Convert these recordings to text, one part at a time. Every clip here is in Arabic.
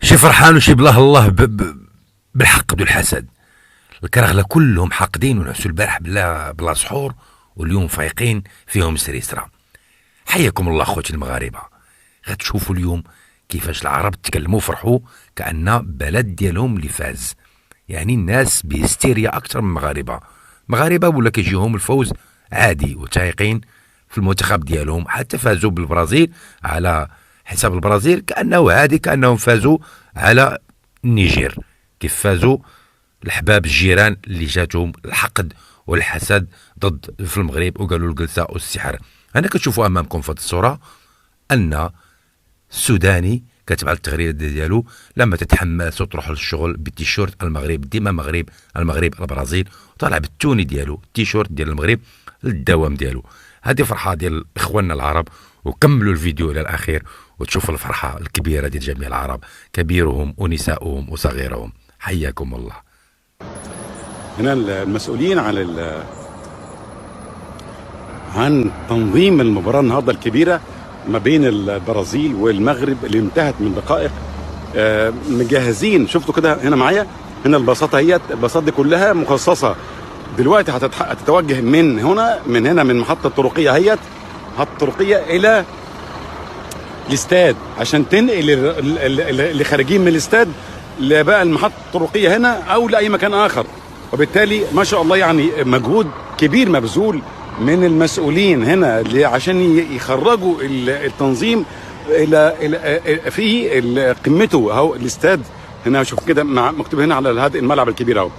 شي فرحان وشي بلاه الله بالحقد والحسد. الكرغله كلهم حاقدين ونعسوا البارح بلا سحور، واليوم فايقين فيهم سريسرة. حياكم الله خوتي المغاربه. غتشوفوا اليوم كيفاش العرب تكلموا فرحوا كأن بلد ديالهم اللي فاز. يعني الناس بهستيريا اكثر من مغاربه ولا كيجيهم الفوز عادي وتايقين في المنتخب ديالهم. حتى فازوا بالبرازيل على حساب البرازيل كأنه عادي، كأنهم فازوا على النيجير كيف فازوا الحباب الجيران اللي جاتهم الحقد والحسد ضد في المغرب وقالوا الجلسة والسحر. أنا كتشوفوا أمامكم في هذه الصورة أن السوداني كاتب على التغريدة ديالو لما تتحمس وتروح للشغل بالتيشيرت المغرب ديما المغرب البرازيل، طالع بالتوني ديالو التيشيرت ديال المغرب للدوام ديالو. هذه فرحة ديال إخواننا العرب، وكملوا الفيديو إلى الأخير وتشوفوا الفرحة الكبيرة ديال جميع العرب، كبيرهم ونساؤهم وصغيرهم. حياكم الله. هنا المسؤولين عن تنظيم المباراة النهارده الكبيرة ما بين البرازيل والمغرب اللي انتهت من دقائق، مجهزين. شفتوا كده هنا معايا، هنا الباصات اهيت، الباصات دي كلها مخصصة دلوقتي هتتوجه من محطة طرقية اهيت، محطة طرقية إلى الاستاد عشان تنقل اللي خارجين من الاستاد لبقى المحطة الطرقية هنا أو لأي مكان آخر. وبالتالي ما شاء الله يعني مجهود كبير مبذول من المسؤولين هنا عشان يخرجوا التنظيم الى في قمته اهو الاستاد. هنا شوف كده مكتوب هنا على هذا الملعب الكبير اهو.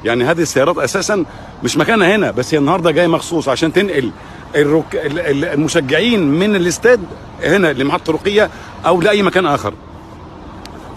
يعني هذه السيارات اساسا مش مكانها هنا، بس هي النهارده جايه مخصوص عشان تنقل المشجعين من الاستاد هنا لمحطة طرقية او لاي مكان اخر.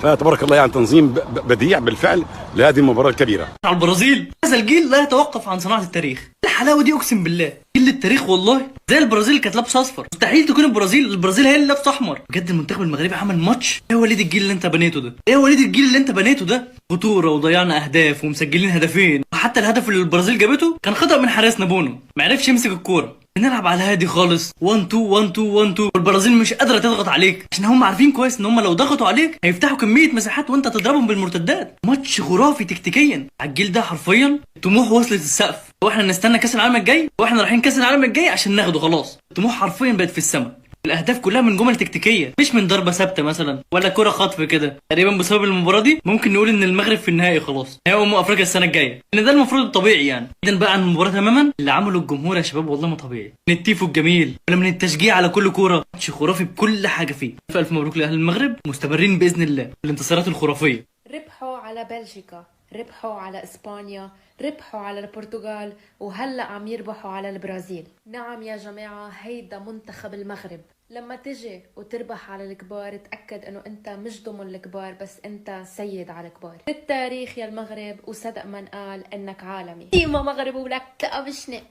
فتبارك الله يعني تنظيم بديع بالفعل لهذه المباراة الكبيرة. على البرازيل، هذا الجيل لا يتوقف عن صناعة التاريخ. الحلاوة دي اقسم بالله جيل التاريخ والله. زي البرازيل كانت لابسه اصفر، مستحيل تكون البرازيل هي اللي لابسه احمر. بجد المنتخب المغربي عمل ماتش. ايه وليد الجيل اللي انت بنيته ده؟ ايه وليد الجيل اللي انت بنيته ده؟ خطورة وضيعنا اهداف ومسجلين هدفين، وحتى الهدف اللي البرازيل جابته كان خطأ من حارسنا بونو، ما عرفش يمسك الكورة. بنلعب على هادي خالص 1 2 1 2 1 2، والبرازيل مش قادره تضغط عليك عشان هم عارفين كويس ان هم لو ضغطوا عليك هيفتحوا كميه مساحات وانت تضربهم بالمرتدات. ماتش خرافي تكتيكيا. على الجيل ده حرفيا الطموح وصلت السقف، واحنا نستنى كاس العالم الجاي، واحنا رايحين كاس العالم الجاي عشان ناخده. خلاص الطموح حرفيا بقت في السماء. الاهداف كلها من جمل تكتيكيه مش من ضربه ثابته مثلا ولا كره خطف كده. تقريبا بسبب المباراه دي ممكن نقول ان المغرب في النهائي خلاص، نهائي افريقيا السنه الجايه، لان ده المفروض الطبيعي. يعني بعيدا بقى عن المباراه تماما، اللي عمله الجمهور يا شباب والله ما طبيعي. من التيفو الجميل ولا من التشجيع على كل كوره، ماتش خرافي بكل حاجه فيه. الف مبروك لاهل المغرب، مستمرين باذن الله الانتصارات الخرافيه. ربحوا على بلجيكا، ربحوا على اسبانيا، ربحوا على البرتغال، وهلا عم يربحوا على البرازيل. نعم يا جماعه، هيدا منتخب المغرب. لما تجي وتربح على الكبار تأكد انه انت مش ضمن الكبار، بس انت سيد على الكبار. التاريخ يا المغرب، وصدق من قال انك عالمي. ديما مغرب ولك تقبشني.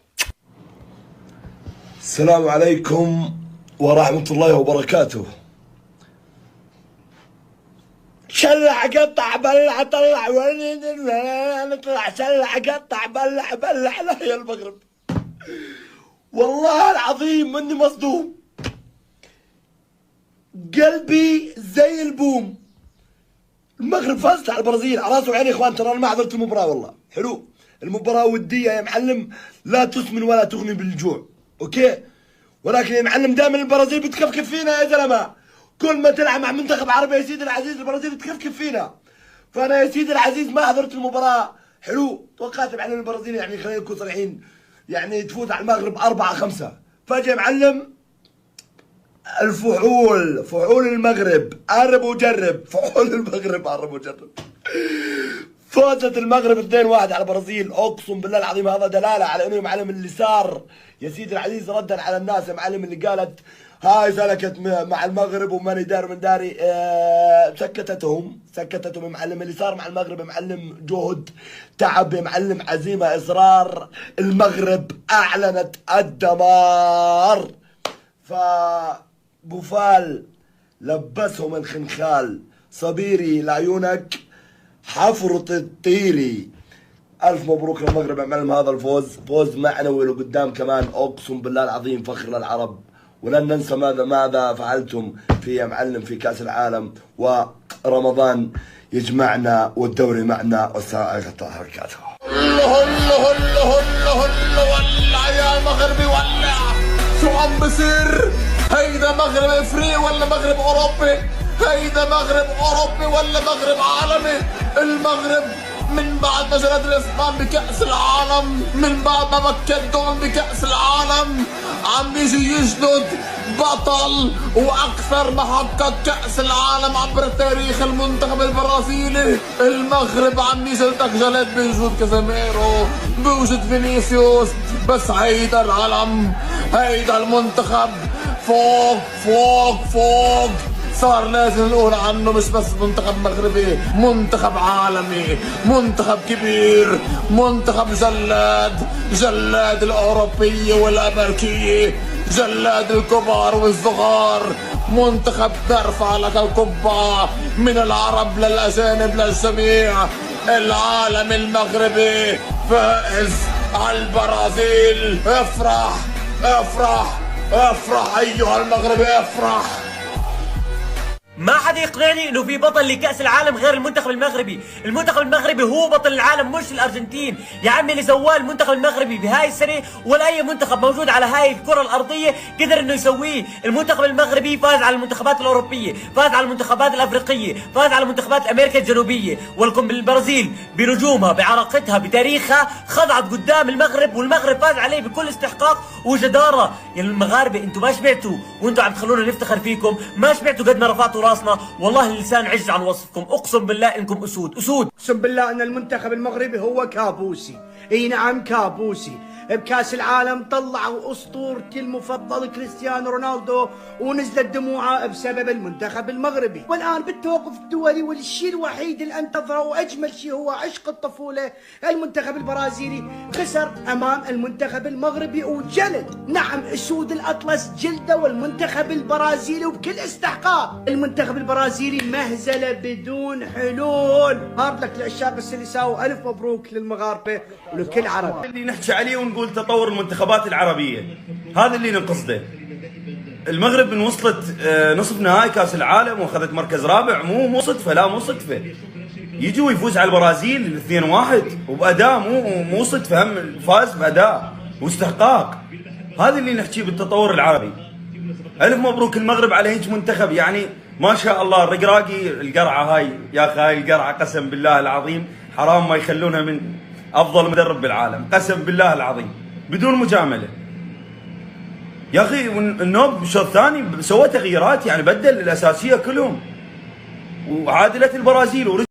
السلام عليكم ورحمة الله وبركاته. شلع قطع بلع طلع نطلع شلع قطع بلع لا يا المغرب. والله العظيم اني مصدوم، قلبي زي البوم. المغرب فازت على البرازيل على راسي وعيني. اخوان ترى انا ما حضرت المباراه والله. حلو، المباراه وديه يا معلم، لا تسمن ولا تغني بالجوع، اوكي؟ ولكن يا معلم دائما البرازيل بتكفكف فينا يا زلمه. كل ما تلعب مع منتخب عربي يا سيدي العزيز البرازيل بتكفكف فينا. فانا يا سيدي العزيز ما حضرت المباراه. حلو، توقعت معلم البرازيل يعني خلينا نكون صريحين يعني تفوز على المغرب 4-5. فجاه يا معلم فحول المغرب قرب وجرب. فحول المغرب قرب وجرب. فازت المغرب 2-1 على البرازيل. اقسم بالله العظيم هذا دلاله على انه يا معلم اللي صار يا سيدي العزيز ردا على الناس يا معلم اللي قالت هاي سلكت مع المغرب وماني دار من داري. سكتتهم يا معلم. اللي صار مع المغرب يا معلم جهد، تعب يا معلم، عزيمه، اصرار. المغرب اعلنت الدمار. بوفال لبسهم الخنخال، صبيري لعيونك حفرة الطيري. ألف مبروك للمغرب يا معلم، هذا الفوز فوز معنوي لقدام كمان. أقسم بالله العظيم فخر للعرب، ولن ننسى ماذا فعلتم في يا معلم في كأس العالم. و رمضان يجمعنا والدوري معنا، والسلام عليكم ورحمة الله وبركاته. ولع يا مغربي ولع، شو عم بصير؟ هيدا مغرب افريقي ولا مغرب اوروبي؟ هيدا مغرب اوروبي ولا مغرب عالمي؟ المغرب من بعد ما جلد الاسبان بكأس العالم، من بعد ما مكدهم بكأس العالم، عم يجي يجلد بطل واكثر محقق كأس العالم عبر تاريخ المنتخب البرازيلي. المغرب عم يجلدك جلد بوجود كازيميرو، بوجود فينيسيوس، بس هيدا العلم، هيدا المنتخب فوق فوق فوق. صار لازم نقول عنه مش بس منتخب مغربي، منتخب عالمي، منتخب كبير، منتخب جلاد، جلاد الأوروبية والأمريكية، جلاد الكبار والصغار، منتخب نرفع لك القبعة من العرب للأجانب للجميع. العالم المغربي فائز على البرازيل. افرح افرح افرح أيها المغربي افرح. ما حدا يقنعني انه في بطل لكأس العالم غير المنتخب المغربي، المنتخب المغربي هو بطل العالم مش الارجنتين، يا عمي اللي سواه المنتخب المغربي بهاي السنة ولا اي منتخب موجود على هاي الكرة الارضية قدر انه يسويه. المنتخب المغربي فاز على المنتخبات الاوروبية، فاز على المنتخبات الافريقية، فاز على منتخبات امريكا الجنوبية، ولكم بالبرازيل بنجومها بعراقتها بتاريخها خضعت قدام المغرب، والمغرب فاز عليه بكل استحقاق وجدارة. يا المغاربة انتم ما شبعتوا وانتم عم تخلونا نفتخر فيكم، ما شبعتوا قد ما رفعتوا راسنا، والله اللسان عجز عن وصفكم، اقسم بالله انكم اسود اسود. اقسم بالله ان المنتخب المغربي هو كابوسي، اي نعم كابوسي. بكاس العالم طلعوا اسطورتي المفضل كريستيانو رونالدو ونزلت دموعه بسبب المنتخب المغربي، والان بالتوقف الدولي والشيء الوحيد اللي انتظره واجمل شيء هو عشق الطفوله، المنتخب البرازيلي خسر امام المنتخب المغربي وجلد. نعم اسود الاطلس جلده والمنتخب البرازيلي وبكل استحقاق. المنتخب البرازيلي مهزله بدون حلول. هارد لك لعشاق السيليساو، الف مبروك للمغاربه ولكل عرب. اللي نحكي عليه ونقول تطور المنتخبات العربية، هذا اللي ننقصده. المغرب من وصلت نصف نهائي كاس العالم واخذت مركز رابع، مو صدفة، لا مو صدفة. يجي ويفوز على البرازيل 2-1 وبأداء مو صدفة، هم فاز بأداء واستحقاق. هذا اللي نحكيه بالتطور العربي. ألف مبروك المغرب على هيك منتخب، يعني ما شاء الله. الرقراقي القرعة هاي يا أخي، هاي القرعة قسم بالله العظيم حرام ما يخلونها من افضل مدرب بالعالم، قسم بالله العظيم بدون مجامله. يا اخي النوب الشوط الثاني سوى تغييرات، يعني بدل الاساسيه كلهم وعادلت البرازيل